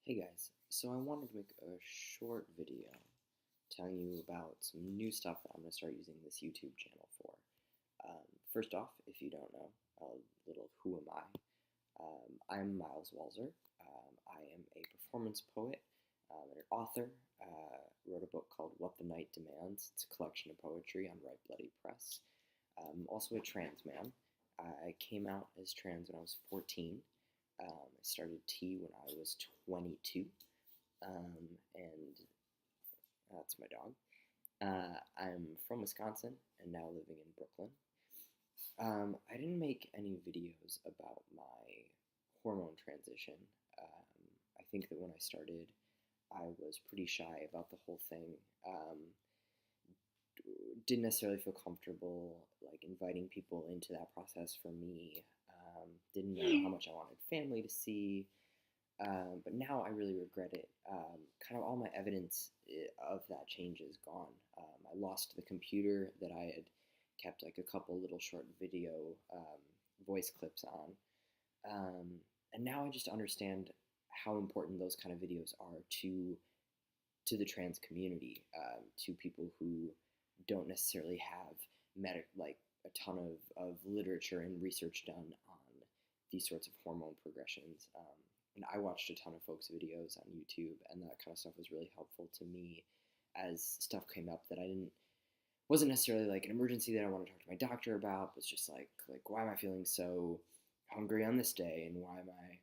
Hey guys, so I wanted to make a short video telling you about some new stuff that I'm going to start using this YouTube channel for. First off, if you don't know, a little who am I? I'm Miles Walzer. I am a performance poet and an author. Wrote a book called What the Night Demands. It's a collection of poetry on Right Bloody Press. Also a trans man. I came out as trans when I was 14. I started tea when I was 22, and that's my dog. I'm from Wisconsin and now living in Brooklyn. I didn't make any videos about my hormone transition. I think that when I started, I was pretty shy about the whole thing. Didn't necessarily feel comfortable like inviting people into that process for me. Didn't know how much I wanted family to see. But now I really regret it. Kind of all my evidence of that change is gone. I lost the computer that I had kept like a couple little short video voice clips on. And now I just understand how important those kind of videos are to the trans community, to people who don't necessarily have like a ton of literature and research done on these sorts of hormone progressions. And I watched a ton of folks' videos on YouTube, and that kind of stuff was really helpful to me as stuff came up that wasn't necessarily like an emergency that I want to talk to my doctor about, but it's just like why am I feeling so hungry on this day, and why am I,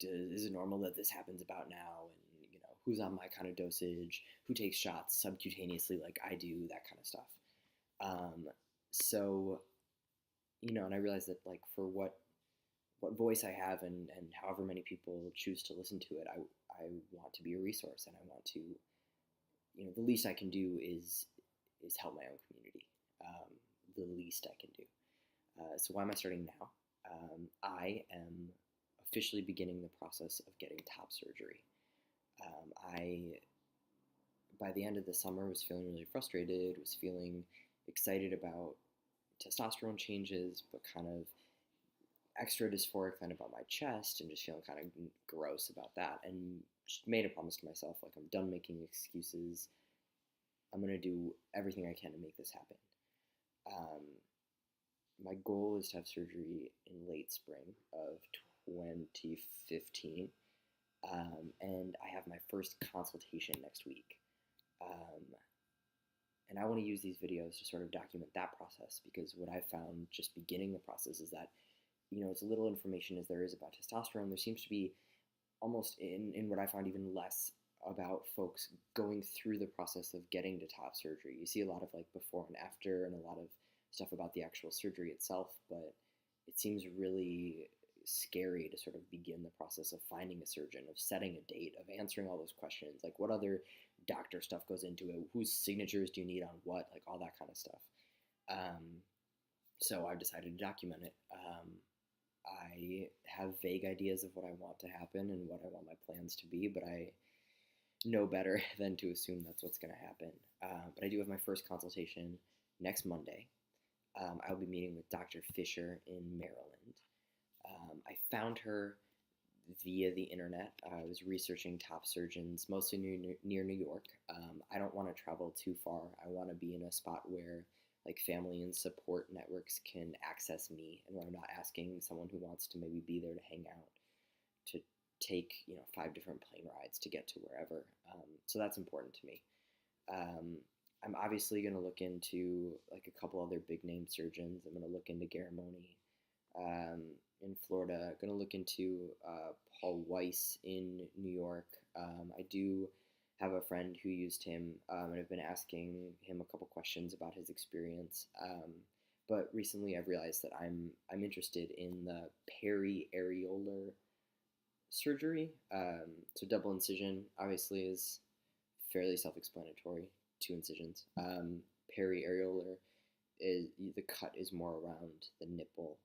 is it normal that this happens about now, and who's on my kind of dosage, who takes shots subcutaneously like I do, that kind of stuff. So, and I realized that like for what voice I have and however many people choose to listen to it, I want to be a resource, and I want to, the least I can do is help my own community. The least I can do. So why am I starting now? I am officially beginning the process of getting top surgery. By the end of the summer, was feeling really frustrated, was feeling excited about testosterone changes, but kind of extra dysphoric then about my chest, and just feeling kind of gross about that, and just made a promise to myself, like, I'm done making excuses. I'm going to do everything I can to make this happen. My goal is to have surgery in late spring of 2015, and I have my first consultation next week. And I want to use these videos to sort of document that process, because what I've found just beginning the process is that, as little information as there is about testosterone, there seems to be almost in what I found even less about folks going through the process of getting to top surgery. You see a lot of like before and after, and a lot of stuff about the actual surgery itself, but it seems really scary to sort of begin the process of finding a surgeon, of setting a date, of answering all those questions, like what other doctor stuff goes into it, whose signatures do you need on what, like all that kind of stuff. So I've decided to document it. I have vague ideas of what I want to happen and what I want my plans to be, but I know better than to assume that's what's going to happen. But I do have my first consultation next Monday. I'll be meeting with Dr. Fisher in Maryland. I found her via the internet. I was researching top surgeons, mostly near New York. I don't want to travel too far. I want to be in a spot where like family and support networks can access me, and where I'm not asking someone who wants to maybe be there to hang out to take 5 different plane rides to get to wherever. So that's important to me. I'm obviously going to look into like a couple other big name surgeons. I'm going to look into Garamoni in Florida. I'm going to look into Paul Weiss in New York. I do have a friend who used him, and I've been asking him a couple questions about his experience. But recently I've realized that I'm interested in the peri-areolar surgery. So double incision obviously is fairly self-explanatory, 2 incisions. Peri-areolar is the cut is more around the nipple,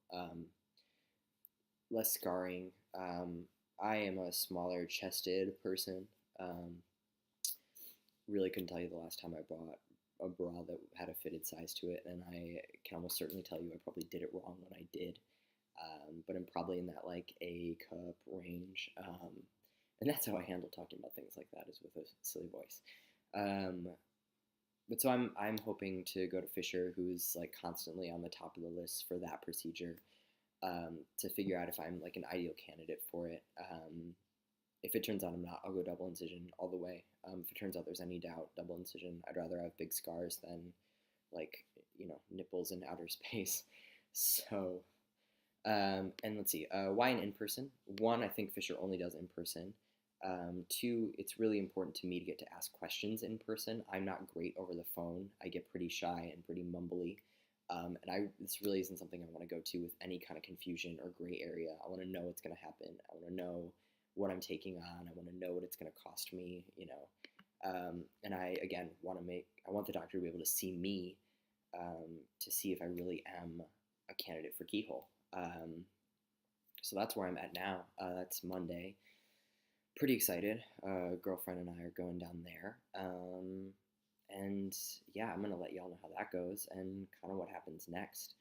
less scarring. I am a smaller chested person. Really couldn't tell you the last time I bought a bra that had a fitted size to it, and I can almost certainly tell you I probably did it wrong when I did. But I'm probably in that like A cup range. and that's how I handle talking about things like that, is with a silly voice. Um, but so I'm hoping to go to Fisher, who's like constantly on the top of the list for that procedure, to figure out if I'm like an ideal candidate for it. If it turns out I'm not, I'll go double incision all the way. If it turns out there's any doubt, double incision. I'd rather have big scars than like nipples in outer space. So and let's see, why an in-person? One, I think Fisher only does in-person. Two, it's really important to me to get to ask questions in person. I'm not great over the phone. I get pretty shy and pretty mumbly. This really isn't something I want to go to with any kind of confusion or gray area. I want to know what's going to happen. I want to know what I'm taking on. I want to know what it's going to cost me, and I, again, I want the doctor to be able to see me, to see if I really am a candidate for keyhole. So that's where I'm at now. That's Monday. Pretty excited. Girlfriend and I are going down there. And yeah, I'm going to let y'all know how that goes and kind of what happens next.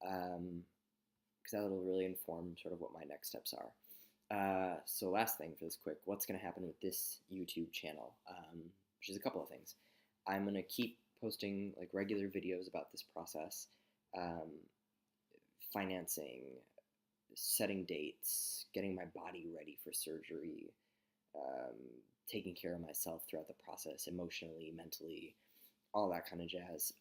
Because that'll really inform sort of what my next steps are. So last thing for this quick, what's going to happen with this YouTube channel? Which is a couple of things. I'm going to keep posting like regular videos about this process, financing, setting dates, getting my body ready for surgery, taking care of myself throughout the process, emotionally, mentally, all that kind of jazz.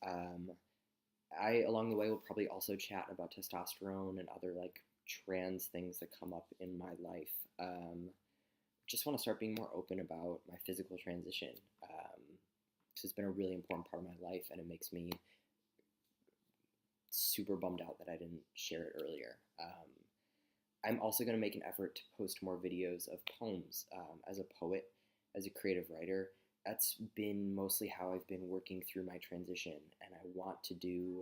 I, along the way, will probably also chat about testosterone and other like trans things that come up in my life. Just want to start being more open about my physical transition. It's been a really important part of my life, and it makes me super bummed out that I didn't share it earlier. I'm also going to make an effort to post more videos of poems. As a poet, as a creative writer, that's been mostly how I've been working through my transition, and I want to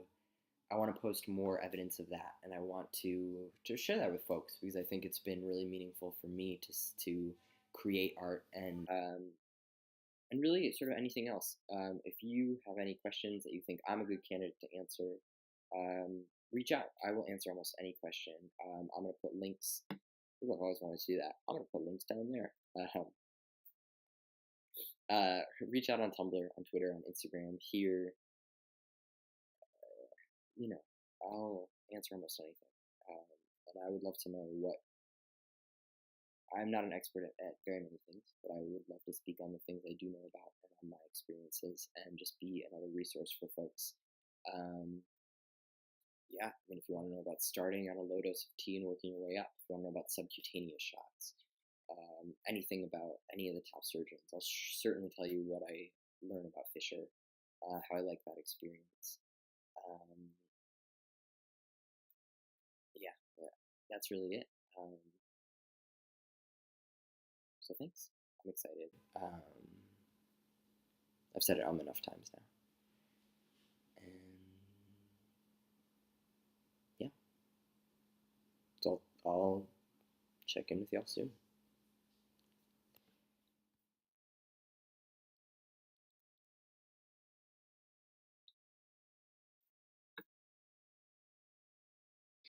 post more evidence of that, and I want to share that with folks, because I think it's been really meaningful for me to create art and really sort of anything else. If you have any questions that you think I'm a good candidate to answer, reach out. I will answer almost any question. I'm going to put links. Ooh, I've always wanted to do that. I'm going to put links down there. Reach out on Tumblr, on Twitter, on Instagram. Here, I'll answer almost anything. And I would love to know what. I'm not an expert at very many things, but I would love to speak on the things I do know about and on my experiences, and just be another resource for folks. Yeah, I mean, if you want to know about starting on a low dose of tea and working your way up, if you want to know about subcutaneous shots, anything about any of the top surgeons, I'll certainly tell you what I learned about Fisher, how I like that experience. Yeah, that's really it. So thanks. I'm excited. I've said it enough times now. And yeah, so I'll check in with y'all soon.